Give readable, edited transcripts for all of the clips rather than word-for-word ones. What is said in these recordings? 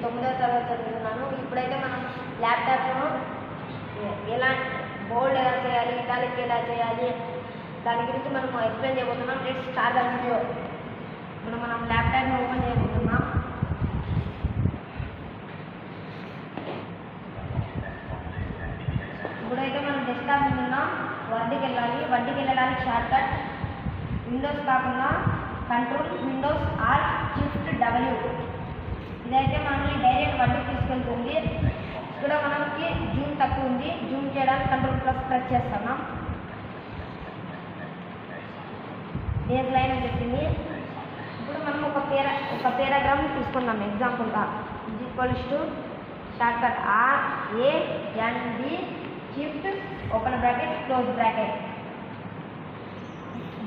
9వ తరగతి చదువుతున్నాను. ఇప్పుడైతే మనం ల్యాప్టాప్ను ఎలా బోల్డ్ ఎలా చేయాలి, ఇటాలిక్ ఎలా చేయాలి దాని గురించి మనం ఎక్స్ప్లెయిన్ చేయబోతున్నాం. Let's start the video. ఇప్పుడు మనం ల్యాప్టాప్ని ఓపెన్ చేయబోతున్నాం. ఇప్పుడైతే మనం డెస్క్టాప్ మీద ఉన్నాం. వర్డ్కి వెళ్ళాలి. వర్డ్కి వెళ్ళడానికి షార్ట్ కట్ విండోస్ కాకుండా control Windows Alt shift W. ఇదైతే మనల్ని డైరెక్ట్ వర్డ్కి తీసుకెళ్తుంది. ఇక్కడ మనకి జూమ్ తక్కువ ఉంది. జూమ్ చేయడానికి కంట్రోల్ ప్రెస్ చేస్తున్నాం. బేస్ లైన్ అని చెప్పింది. ఇప్పుడు మనం ఒక పేరాగ్రాఫ్ తీసుకున్నాం ఎగ్జాంపుల్గా. Equals to short cut RAND shift open bracket close bracket.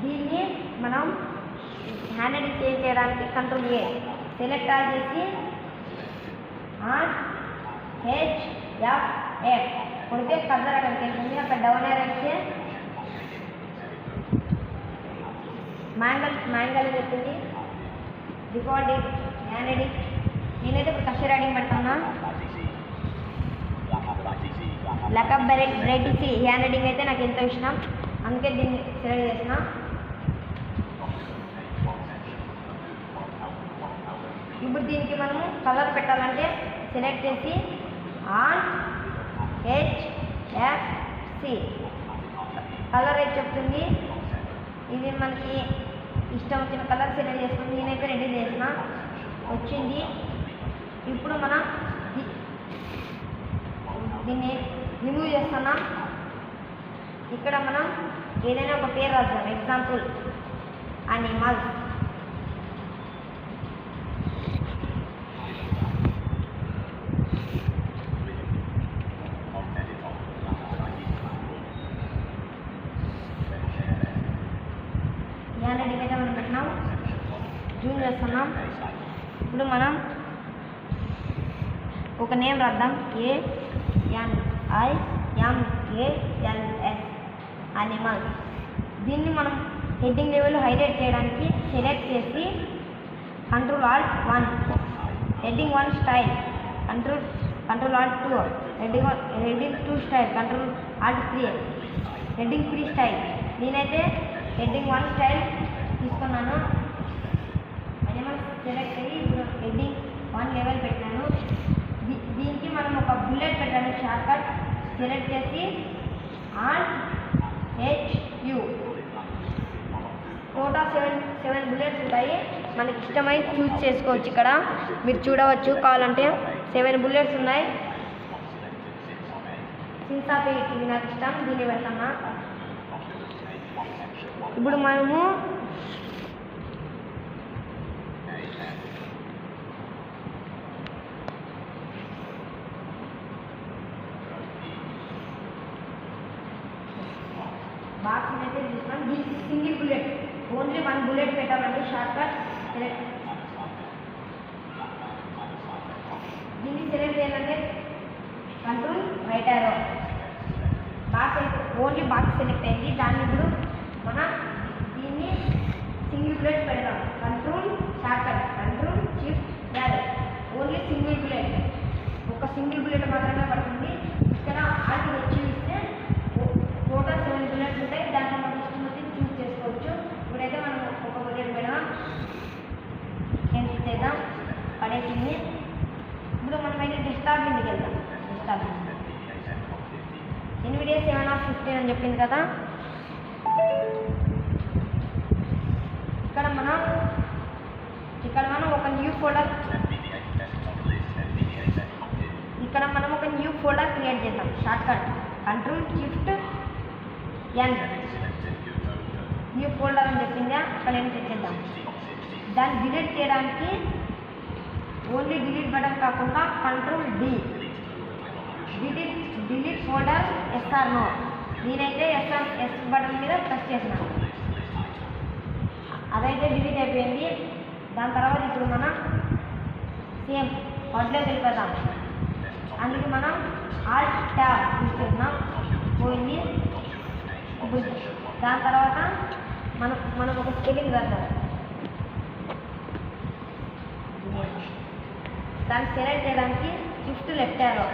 దీన్ని మనం హ్యాండ్ ఎడిట్ చేయడానికి కంట్రోల్ A సెలెక్ట్ చేసి HFF కొడితే కర్సర్ అక్కడికి వెళ్తుంది. అక్కడ డౌన్ ఏర్ అయితే మ్యాంగల్ అని చెప్తుంది. Default hand edit. నేనైతే ఇప్పుడు కస్టర్ రైడింగ్ పెడుతున్నా. లకప్ బ్రైట్ హ్యాండ్ ఎడిటింగ్ అయితే నాకు ఎంతో ఇష్టం, అందుకే దీన్ని సెలెక్ట్ చేసిన. ఇప్పుడు దీనికి మనము కలర్ పెట్టాలంటే సెలెక్ట్ చేసి HFC కలర్ అయితే చెప్తుంది. ఇది మనకి ఇష్టం వచ్చిన కలర్ సెలెక్ట్ చేసుకుని నేనైతే రెడీ చేసిన, వచ్చింది. ఇప్పుడు మనం దీన్ని రిమూవ్ చేస్తున్నాం. ఇక్కడ మనం ఏదైనా ఒక పేరు రాద్దాం. Example animal. యానడికి అయితే మనం పెట్టినాం. జూమ్ చేస్తున్నాం. ఇప్పుడు మనం ఒక నేమ్ రాద్దాం. ANIMALS animal. దీన్ని మనం హెడ్డింగ్ లెవెల్ హైలైట్ చేయడానికి సెలెక్ట్ చేసి control Alt 1 heading 1 style control Alt 2 heading 2 style control Alt 3 heading 3 style. నేనైతే హెడ్డింగ్ 1 స్టైల్ తీసుకున్నాను. అనిమల్స్ సెలెక్ట్ అయ్యి ఇప్పుడు హెడ్డింగ్ 1 లెవెల్ పెట్టాను. దీనికి మనం ఒక బుల్లెట్ పెట్టాను. షార్ట్ కట్ సెలెక్ట్ చేసి ఆల్ట్ HU. టోటల్ 7 బుల్లెట్స్ ఉంటాయి. మనకి ఇష్టమై చూస్ చేసుకోవచ్చు. ఇక్కడ మీరు చూడవచ్చు. కావాలంటే 7 బుల్లెట్స్ ఉన్నాయి. సిన్సాపే ఇది నాకు ఇష్టం, దీన్ని పెడతామా. ఇప్పుడు మనము బాక్స్ అయితే తీసుకున్నాం. దీనికి సింగిల్ బుల్లెట్, ఓన్లీ 1 బుల్లెట్ పెట్టామండి. Short cut select. దీన్ని సెలెక్ట్ చేయాలంటే కంట్రోల్ రైట్ యారో. బాక్స్ అయితే ఓన్లీ బాక్స్ సెలెక్ట్ అయింది. దాన్ని ఇప్పుడు మనం దీన్ని సింగిల్ బుల్లెట్ పెడదాం. Control short cut control shift arrow. Only single bullet, ఒక సింగిల్ బుల్లెట్ మాత్రమే పడుతుంది. ఇక్కడ ఆల్ట్ వచ్చి ఇస్తే టోటల్ 7 బుల్లెట్స్ ఉంటాయి. దాంట్లో మనకి ఇష్టం వచ్చి చూస్ చేసుకోవచ్చు. ఇప్పుడైతే మనం ఒక బుల్లెట్ పెడదాం, క్యాన్సిల్ చేద్దాం, పడేసింది. ఇప్పుడు మనమైతే డెస్క్టాప్ మీదకి వెళ్దాం. డెస్క్టాప్ NVIDIA 7/15 అని చెప్పింది కదా. ఇక్కడ మనం ఒక న్యూ ఫోల్డర్ క్రియేట్ చేద్దాం. Short control shift N new folder అని చెప్పిందా, అక్కడ ఏం చేద్దాం. దాన్ని డిలీట్ చేయడానికి ఓన్లీ డిలీట్ బటన్ కాకుండా control D delete folder SR no. నేనైతే S బటన్ మీద ప్రెస్ చేసినాను. అదైతే డిలీట్ అయిపోయింది. దాని తర్వాత ఇప్పుడు మనం సేమ్ వర్డ్లో వెళ్ళిపోతాం. అందుకే మనం ఆల్ట్ ట్యాబ్ యూజ్ చేసినాం, పోయింది. ఇప్పుడు దాని తర్వాత మనం ఒక స్పెల్లింగ్ రాద్దాం. దాన్ని సెలెక్ట్ చేయడానికి shift left arrow,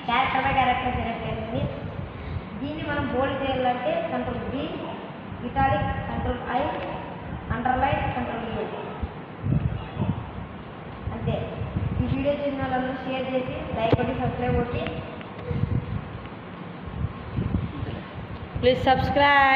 character by character select అయింది. దీన్ని మనం బోల్డ్ చేయాలంటే control B, italic control I, underline control U. అంతే. ఈ వీడియో చూసిన వాళ్ళందరూ షేర్ చేసి లైక్ కొట్టి సబ్స్క్రైబ్ కొట్టి ప్లీజ్ సబ్స్క్రైబ్.